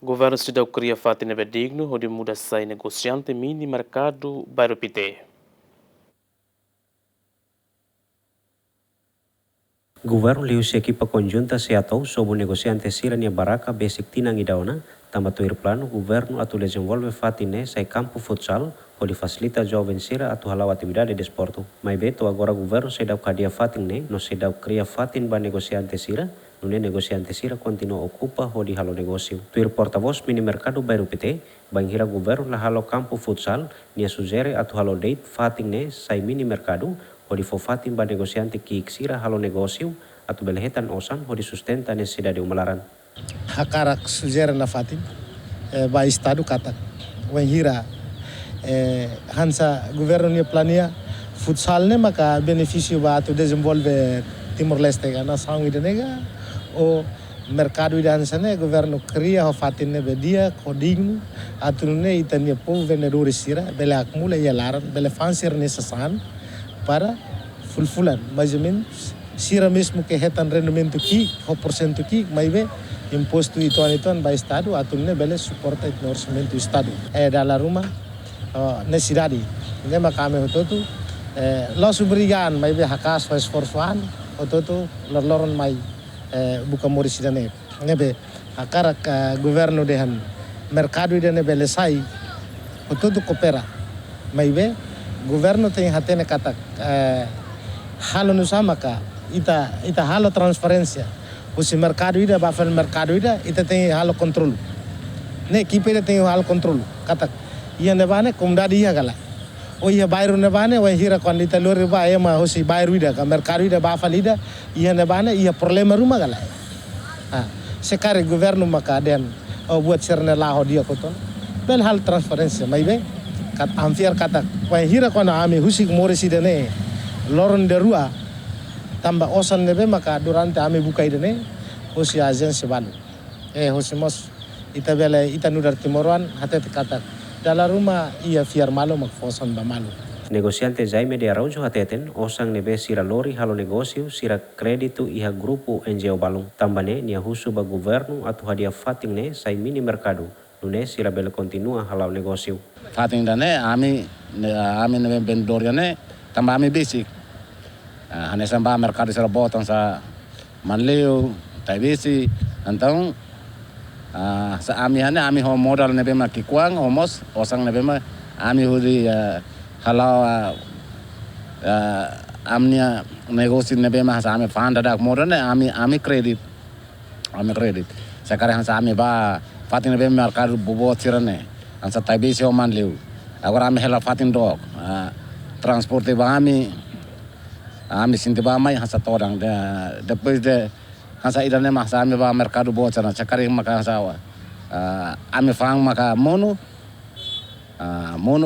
Governo se deu cria fati nebe digno onde muda sai negociante mini mercado bairro Pité. Governo liu se equipa conjunta se atou sobre negociante sirania baraka basic tinang idaona, tamba tuir plano governo atu desenvolve fatine sai campo futsal, onde facilita jovem sira atu halau atividade de desporto. Mai beto agora governo se dau kadia fatine, no se dau cria fatin ba negociante sira, nune negociante sira continua ocupa hodi halo negócio. Tuir porta-voz mini mercado bairro PT, banghira governo la halo campo futsal, nia sugere atu halo date fatine sai mini mercado, hodi fofatin ba negociante ki iksira halo negócio, atu belehetan osan hodi sustenta necessidade umalaran. Hakarak sugere na fatin, ba estado katak, wanhira, hansa governo nia plania, futsal ne maka benefício ba atu desenvolve Timor-Leste na sangue de nega, o mercado ida hansa ne governo cria ho fatin ne bedia coding atu ne itania povo vendedores sira, bele acumula e laran, bele fansir nessa san, para fulfulan, mais ou menos, sira mesmo que retan rendimento aqui, o porcento aqui, mas vê, imposto itu vai Estado, atunne bele suporta o orçamento do Estado. Dalam rumah, necessidade, lembra kami hototu, los obrigan, mas vê hakas faz esforçoan, hototu, loron mai buka morisidane. Nebe, akarak governo dehan, mercado idane bele sai, hototu coopera, mas vê, governo tem hatene katak halo nusama ka ita halo transferência usi mercado ida bafel mercado ida ita tem halo control ne kipe ida tem halo control katak ia nebane komdadi ia gala o ia bayro nebane wa hira kon ita lori ba ema usi bayro ida ka mercado ida bafel ida ia nebane ia problema rumah gala sekarang governo maka den buat serne laho dia koton bel hal transferência mai be kat amfiar kata wa hira kona ami husik morisi dene loron de rua tamba osan nebe maka durante ami buka idene hosi agence balu hosimos ita bele ita nudar timoran hatet kata dalam rumah ia fiar malu mak fosan ba malu. Negociante Jaime de Araujo hateten osang nebe sira lori halo negócio sira kreditu iha grupo NGO balung tambane nia husu ba governo atu hadia fating ne sai mini mercado nune sira bele continua halau negócio. Fating dane ami nebe bendoria ne tamba ami basic hanya samba mercado sira botan sa manleu tai bisi então sa ami hane ami ho modal nebe ma kikuang homos osang nebe ma ami hudi halau amnia negócio nebe ma sa ami fanda dak modal ne ami kredit sekarang sa ami ba fating nebe mercado bobot sirane ansa tai bisi ho manleu agora ami hela fating dog transporte ba ami sinti ba mai hasa torang depois de hasa idane masa ami ba mercado bocana sekarang maka hasa ami fang maka mono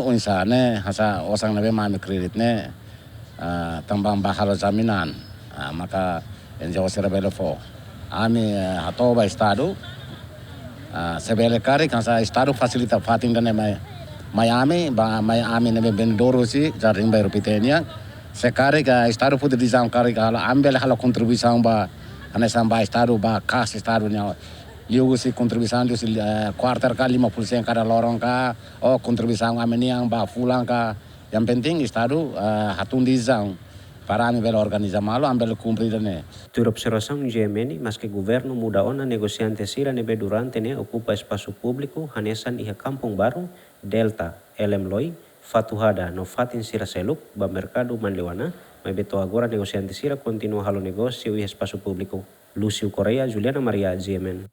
unsa ne hasa osang nebe mami kredit ne tambang bahalo jaminan maka enjo serebele fo ami hato ba estado sebele kari hasa estado fasilita fating dane Miami nebe bendoro si jaring bairro pitenia sekarang estado pode dizam kari kala ambele halo contribuição ba anesa ba estado ba kas estado nya liu si contribuição si quarter ka 50% kada lorong ka contribuição ameniang ba fulang ka yang penting estado hatun dizam para ami bela organiza malo ambele cumprir ne. Tu observação GMN mas que governo muda ona negociante sira nebe durante ne ocupa espaço público hanesan iha kampung baru Delta, Elem Loi, Fatuhada, no fatin sira seluk, ba mercado manlewana, mas beto agora negociante sira continua halo negócio e espaço público. Lúcio Correia, Juliana Maria, GMN.